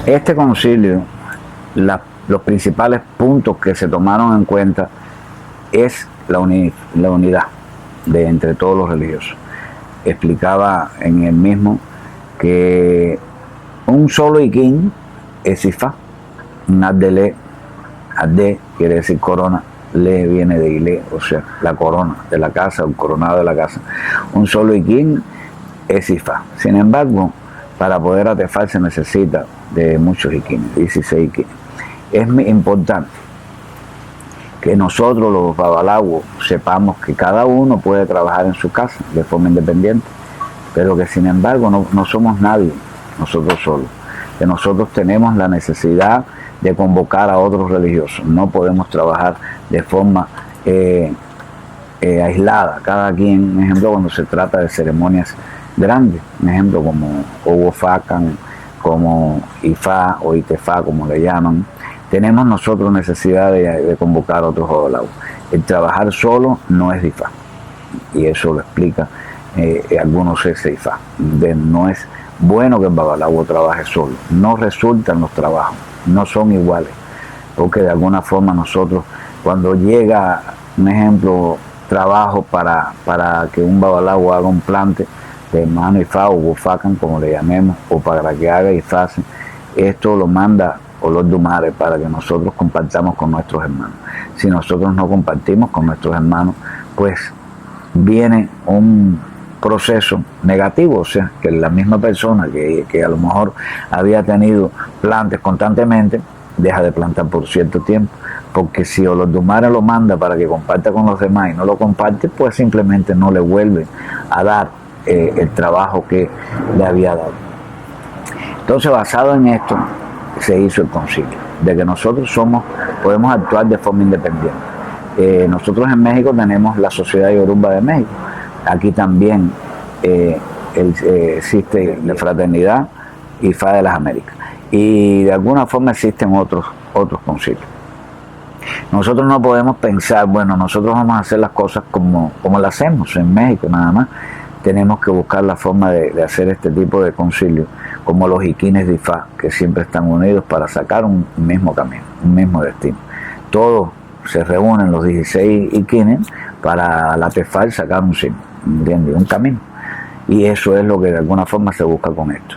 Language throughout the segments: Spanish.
Este concilio, los principales puntos que se tomaron en cuenta es la unidad de entre todos los religiosos. Explicaba en el mismo que un solo Iquín es Ifá, un Adele, Ade quiere decir corona, Le viene de Ile, o sea, la corona de la casa, el coronado de la casa. Un solo Iquín es Ifá. Sin embargo, para poder atefar se necesita de muchos Iquines, 16 Iquines. Es importante que nosotros los babalaguos sepamos que cada uno puede trabajar en su casa de forma independiente, pero que sin embargo no somos nadie, nosotros solos, que nosotros tenemos la necesidad de convocar a otros religiosos, no podemos trabajar de forma aislada, cada quien, por ejemplo, cuando se trata de ceremonias grandes, por ejemplo, como Owofacan, como Ifá o Itefá, como le llaman, tenemos nosotros necesidad de convocar a otros babalaguos. El trabajar solo no es Ifá, y eso lo explica algunos Ifá. No es bueno que el babalago trabaje solo, no resultan los trabajos, no son iguales, porque de alguna forma nosotros, cuando llega, un ejemplo, trabajo para que un babalago haga un plante de mano Ifá o Wofacan, como le llamemos, o para que haga Ifá, esto lo manda Olor Dumare para que nosotros compartamos con nuestros hermanos. Si nosotros no compartimos con nuestros hermanos, pues viene un proceso negativo, o sea, que la misma persona que a lo mejor había tenido plantes constantemente, deja de plantar por cierto tiempo, porque si Olor Dumare lo manda para que comparta con los demás y no lo comparte, pues simplemente no le vuelve a dar el trabajo que le había dado. Entonces, basado en esto, se hizo el concilio, de que nosotros podemos actuar de forma independiente. Nosotros en México tenemos la Sociedad Yoruba de México, aquí también existe la Fraternidad Ifá de las Américas, y de alguna forma existen otros concilios. Nosotros no podemos pensar, bueno, nosotros vamos a hacer las cosas como las hacemos en México nada más. Tenemos que buscar la forma de hacer este tipo de concilio, como los Iquines de Ifá, que siempre están unidos para sacar un mismo camino, un mismo destino. Todos se reúnen, los 16 Iquines, para la Tefal sacar un camino. Y eso es lo que de alguna forma se busca con esto.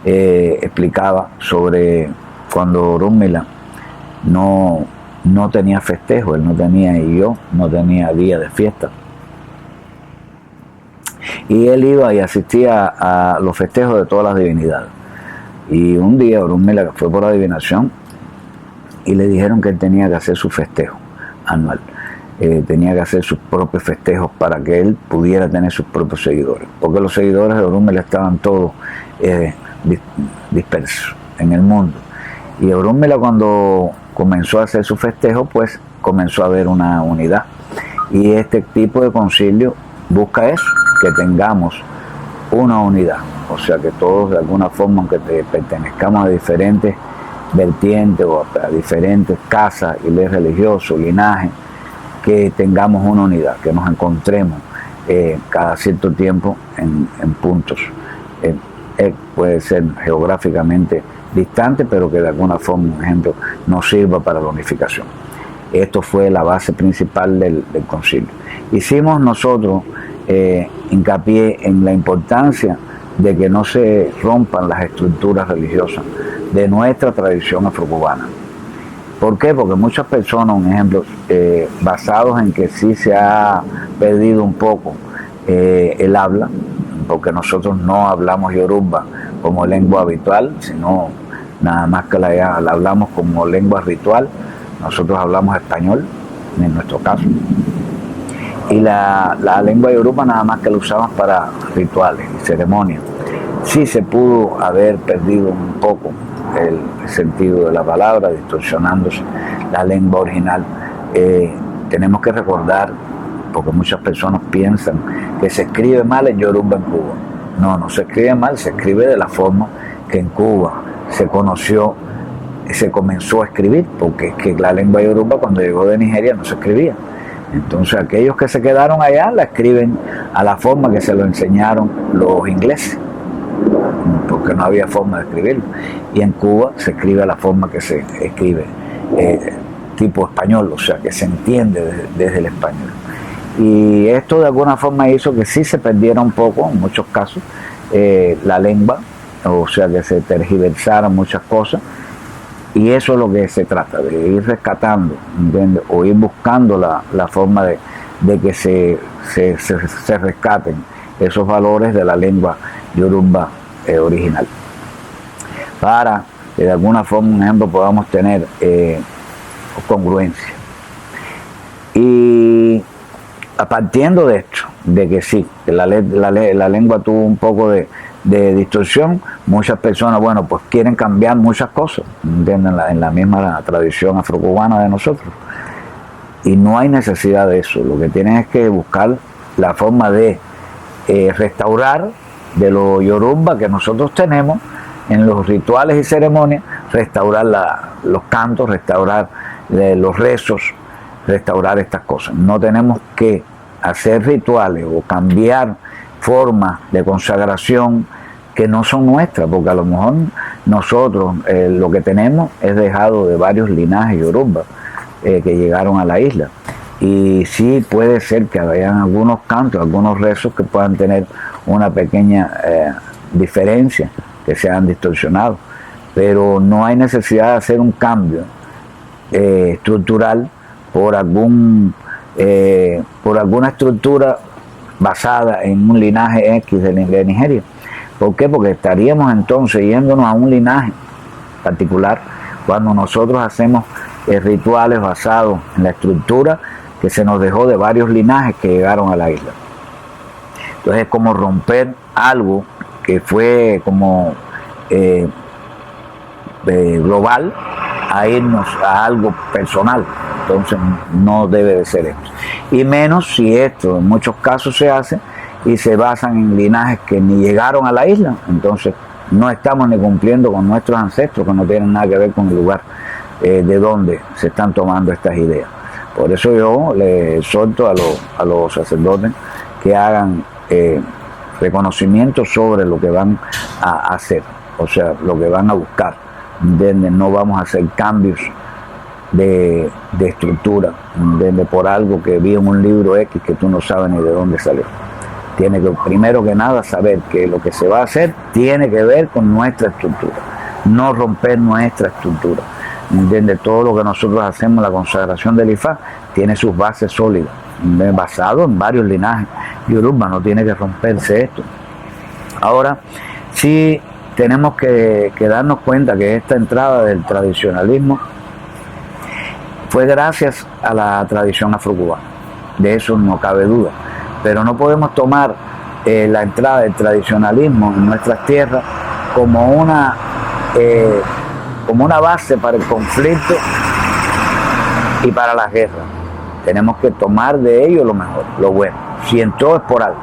Explicaba sobre cuando Orunmila no tenía festejo, él no tenía, y yo no tenía día de fiesta. Y él iba y asistía a los festejos de todas las divinidades. Y un día Orunmila fue por adivinación y le dijeron que él tenía que hacer su festejo anual. Tenía que hacer sus propios festejos para que él pudiera tener sus propios seguidores. Porque los seguidores de Orunmila estaban todos dispersos en el mundo. Y Orunmila, cuando comenzó a hacer su festejo, pues comenzó a haber una unidad. Y este tipo de concilio busca eso, que tengamos una unidad, o sea que todos de alguna forma, aunque pertenezcamos a diferentes vertientes o a diferentes casas y leyes religiosas, linajes, que tengamos una unidad, que nos encontremos cada cierto tiempo en puntos. Puede ser geográficamente distante, pero que de alguna forma, por ejemplo, nos sirva para la unificación. Esto fue la base principal del concilio. Hicimos nosotros hincapié en la importancia de que no se rompan las estructuras religiosas de nuestra tradición afrocubana. ¿Por qué? Porque muchas personas, un ejemplo, basados en que sí se ha perdido un poco el habla, porque nosotros no hablamos yoruba como lengua habitual, sino nada más que la hablamos como lengua ritual. Nosotros hablamos español, en nuestro caso. Y la lengua yoruba nada más que la usamos para rituales y ceremonias. Sí se pudo haber perdido un poco el sentido de la palabra, distorsionándose la lengua original. Tenemos que recordar, porque muchas personas piensan que se escribe mal el yoruba en Cuba. No se escribe mal, se escribe de la forma que en Cuba se comenzó a escribir, porque es que la lengua yoruba cuando llegó de Nigeria no se escribía. Entonces aquellos que se quedaron allá la escriben a la forma que se lo enseñaron los ingleses, porque porque no había forma de escribirlo. Y en Cuba se escribe la forma que se escribe, tipo español, o sea, que se entiende desde el español. Y esto de alguna forma hizo que sí se perdiera un poco, en muchos casos, la lengua, o sea, que se tergiversaran muchas cosas. Y eso es lo que se trata, de ir rescatando, ¿entiendes? O ir buscando la forma de que se rescaten esos valores de la lengua yoruba original. Para que de alguna forma, un ejemplo, podamos tener congruencia. Y partiendo de esto, de que sí, que la lengua tuvo un poco de distorsión, muchas personas, bueno, pues quieren cambiar muchas cosas, ¿entienden? En la misma tradición afrocubana de nosotros. Y no hay necesidad de eso. Lo que tienen es que buscar la forma de restaurar de lo yoruba que nosotros tenemos en los rituales y ceremonias, restaurar los cantos, restaurar los rezos, restaurar estas cosas. No tenemos que hacer rituales o cambiar formas de consagración que no son nuestras, porque a lo mejor nosotros lo que tenemos es dejado de varios linajes yoruba que llegaron a la isla. Y sí puede ser que hayan algunos cantos, algunos rezos que puedan tener una pequeña diferencia, que sean distorsionados, pero no hay necesidad de hacer un cambio estructural por alguna estructura basada en un linaje X de Nigeria. ¿Por qué? Porque estaríamos entonces yéndonos a un linaje particular cuando nosotros hacemos rituales basados en la estructura que se nos dejó de varios linajes que llegaron a la isla. Entonces es como romper algo que fue como global a irnos a algo personal. Entonces no debe de ser esto. Y menos si esto en muchos casos se hace y se basan en linajes que ni llegaron a la isla. Entonces no estamos ni cumpliendo con nuestros ancestros, que no tienen nada que ver con el lugar de donde se están tomando estas ideas. Por eso yo le exhorto a los sacerdotes que hagan reconocimiento sobre lo que van a hacer, o sea, lo que van a buscar. No vamos a hacer cambios de estructura, por algo que vi en un libro X que tú no sabes ni de dónde salió. Tiene que, primero que nada, saber que lo que se va a hacer tiene que ver con nuestra estructura, no romper nuestra estructura. Todo lo que nosotros hacemos, la consagración del Ifá, tiene sus bases sólidas, basado en varios linajes yoruba, no tiene que romperse esto. Ahora, sí tenemos que darnos cuenta que esta entrada del tradicionalismo fue gracias a la tradición afrocubana, de eso no cabe duda, pero no podemos tomar la entrada del tradicionalismo en nuestras tierras como una base para el conflicto y para la guerra. Tenemos que tomar de ello lo mejor, lo bueno. Si entró es por algo,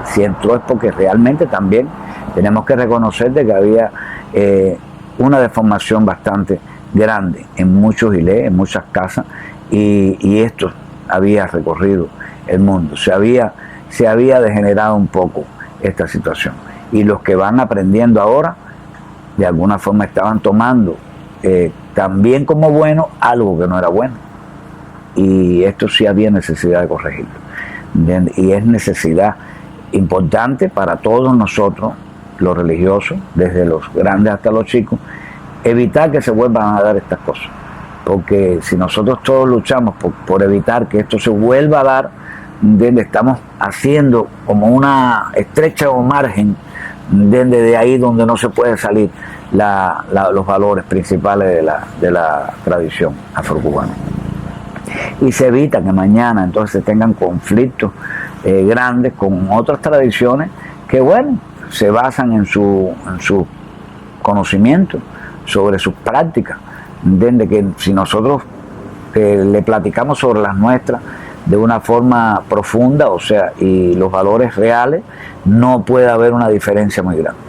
si entró es porque realmente también tenemos que reconocer de que había una deformación bastante grande en muchos ilés, en muchas casas, y esto había recorrido el mundo. Se había degenerado un poco esta situación. Y los que van aprendiendo ahora, de alguna forma estaban tomando también como bueno algo que no era bueno. Y esto sí había necesidad de corregirlo. ¿Entiendes? Y es necesidad importante para todos nosotros, los religiosos, desde los grandes hasta los chicos, evitar que se vuelvan a dar estas cosas. Porque si nosotros todos luchamos por evitar que esto se vuelva a dar, ¿entiendes? Estamos haciendo como una estrecha margen de ahí donde no se puede salir los valores principales de la tradición afrocubana. Y se evita que mañana entonces se tengan conflictos grandes con otras tradiciones que, bueno, se basan en su conocimiento sobre sus prácticas. ¿Entiende? Que si nosotros le platicamos sobre las nuestras de una forma profunda, o sea, y los valores reales, no puede haber una diferencia muy grande.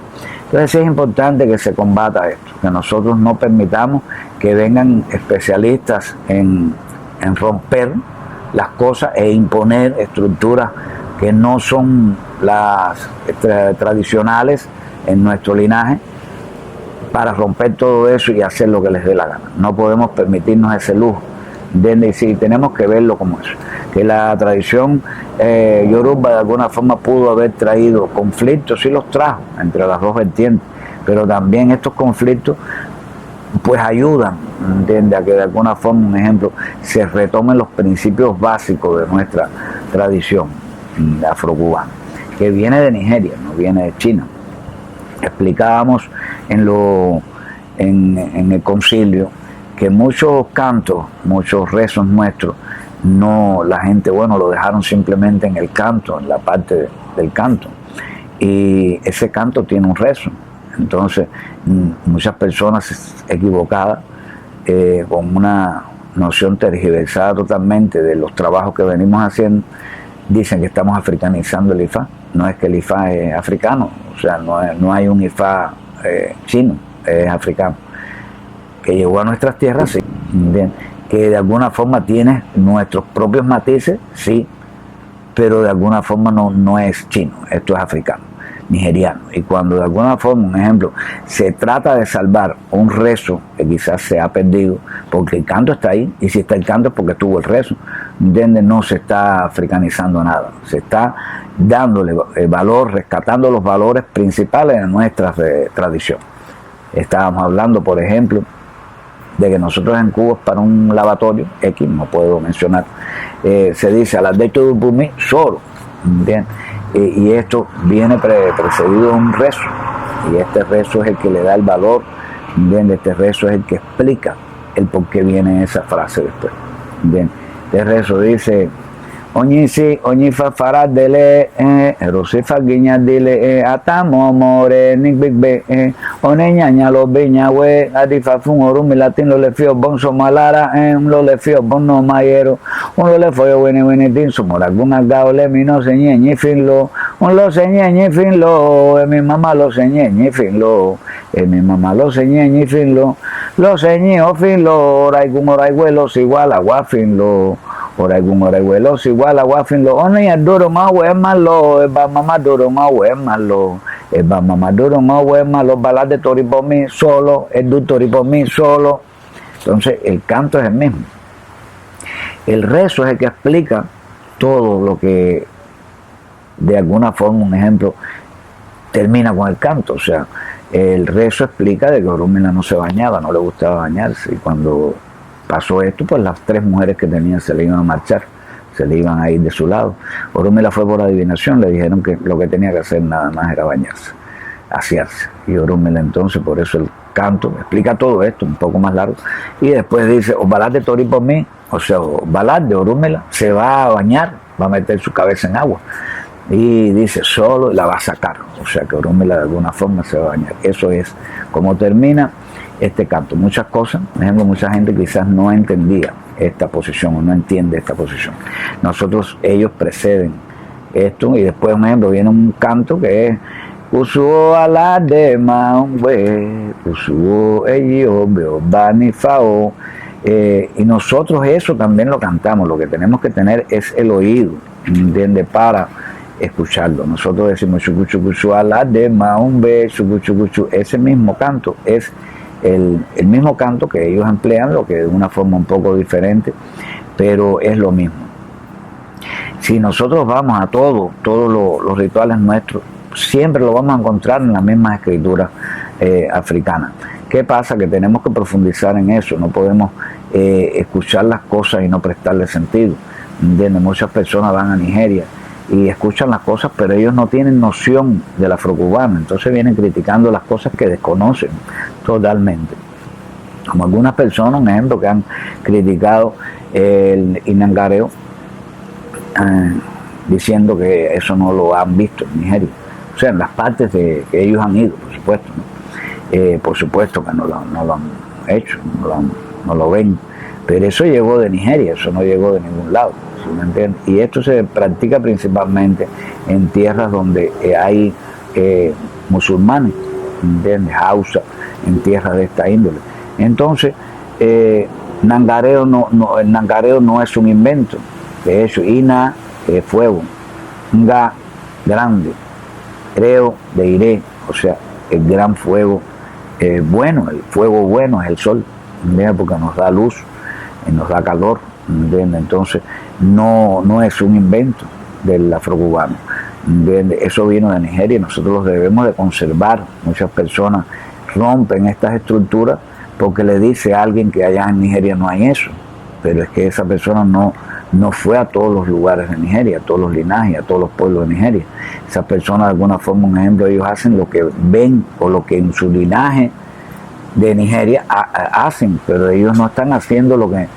Entonces es importante que se combata esto, que nosotros no permitamos que vengan especialistas en romper las cosas e imponer estructuras que no son las tradicionales en nuestro linaje para romper todo eso y hacer lo que les dé la gana. No podemos permitirnos ese lujo. Y sí, tenemos que verlo como eso. Que la tradición yoruba de alguna forma pudo haber traído conflictos, sí los trajo entre las dos vertientes, pero también estos conflictos pues ayudan, ¿entiende?, a que de alguna forma, un ejemplo, se retomen los principios básicos de nuestra tradición afrocubana, que viene de Nigeria, no viene de China. Explicábamos en el concilio que muchos cantos, muchos rezos nuestros, no, la gente, bueno, lo dejaron simplemente en el canto, en la parte del canto, y ese canto tiene un rezo. Entonces muchas personas equivocadas, con una noción tergiversada totalmente de los trabajos que venimos haciendo, dicen que estamos africanizando el Ifá. No es que el Ifá es africano, o sea, no hay un Ifá chino, es africano, que llegó a nuestras tierras, sí, ¿bien?, que de alguna forma tiene nuestros propios matices, sí, pero de alguna forma no es chino, esto es africano, nigeriano. Y cuando de alguna forma, un ejemplo, se trata de salvar un rezo que quizás se ha perdido, porque el canto está ahí, y si está el canto es porque estuvo el rezo, ¿entiendes? No se está africanizando nada, se está dándole valor, rescatando los valores principales de nuestra tradición. Estábamos hablando, por ejemplo, de que nosotros en Cuba, para un lavatorio X, no puedo mencionar, se dice al adecto de Bumi solo, ¿entiendes? Y esto viene precedido de un rezo, y este rezo es el que le da el valor, ¿entiendes? Este rezo es el que explica el por qué viene esa frase después, ¿entiendes? Este rezo dice: Oñisi, oñifa faradele, rosifa guiñadile, atamo more, nigbigbe, oneñaña lo biñawe, adifa fun orumi latin lo le fio bonso malara, lo le fio bono mayero, un lo le fio wene tin sumoraguna gao le mino señeñi finlo, un lo señeñi finlo, mi mamá lo señeñi finlo, mi mamá lo señeñi finlo, lo señi o finlo, oraigun oraiguelos igual agua finlo. Oraigun oraihuelos igual agua finlo, one adoro más we malo, eba mamá duro más we malo, eba mamá duro más we malo, balas de toripomi solo, el du toripomi solo. Entonces el canto es el mismo. El rezo es el que explica todo lo que de alguna forma, un ejemplo, termina con el canto. O sea, el rezo explica de que Orúmila no se bañaba, no le gustaba bañarse, y cuando pasó esto, pues las 3 mujeres que tenían se le iban a marchar, se le iban a ir de su lado. Orúmila fue por adivinación, le dijeron que lo que tenía que hacer nada más era bañarse, asearse. Y Orúmila entonces, por eso el canto explica todo esto, un poco más largo, y después dice: Obalá de Tori por mí, o sea, Obalá de Orúmila se va a bañar, va a meter su cabeza en agua, y dice solo la va a sacar, o sea que Orúmila de alguna forma se va a bañar. Eso es como termina este canto. Muchas cosas, por ejemplo, mucha gente quizás no entendía esta posición o no entiende esta posición. Ellos preceden esto, y después, por ejemplo, viene un canto que es Usuo ala de maungwe, usuo ello veo banifao, y nosotros eso también lo cantamos. Lo que tenemos que tener es el oído, ¿entiende?, para escucharlo. Nosotros decimos chucuchucuchu ala de maungwe, chucuchucuchu. Ese mismo canto es el mismo canto que ellos emplean, lo que de una forma un poco diferente, pero es lo mismo. Si nosotros vamos a todos los rituales nuestros, siempre lo vamos a encontrar en las mismas escrituras africanas. ¿Qué pasa? Que tenemos que profundizar en eso, no podemos escuchar las cosas y no prestarle sentido, ¿entiendes? Muchas personas van a Nigeria y escuchan las cosas, pero ellos no tienen noción del afrocubano, entonces vienen criticando las cosas que desconocen totalmente. Como algunas personas, un ejemplo, que han criticado el inangareo, diciendo que eso no lo han visto en Nigeria, o sea, en las partes que ellos han ido, por supuesto, ¿no? Por supuesto que no lo han hecho, no lo ven, pero eso llegó de Nigeria, eso no llegó de ningún lado. ¿Sí me entiendes? Y esto se practica principalmente en tierras donde hay musulmanes, ¿entiendes?, Hausa, en tierras de esta índole. Entonces, el nangareo no es un invento. De hecho, Ina, fuego, Nga, grande, Creo, de Iré, o sea, el gran fuego bueno, el fuego bueno es el sol, ¿entiendes? Porque nos da luz, nos da calor, ¿entiendes? Entonces no es un invento del afrocubano, ¿entiendes? Eso vino de Nigeria y nosotros los debemos de conservar. Muchas personas rompen estas estructuras porque le dice a alguien que allá en Nigeria no hay eso, pero es que esa persona no fue a todos los lugares de Nigeria, a todos los linajes, a todos los pueblos de Nigeria. Esas personas, de alguna forma, un ejemplo, ellos hacen lo que ven o lo que en su linaje de Nigeria hacen, pero ellos no están haciendo lo que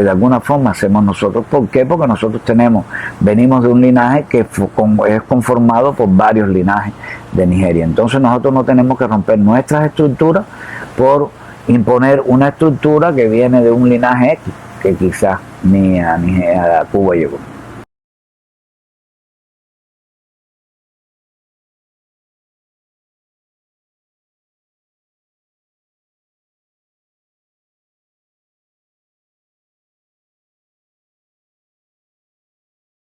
de alguna forma hacemos nosotros. ¿Por qué? Porque nosotros venimos de un linaje que es conformado por varios linajes de Nigeria. Entonces nosotros no tenemos que romper nuestras estructuras por imponer una estructura que viene de un linaje X, que quizás ni a Cuba llegó.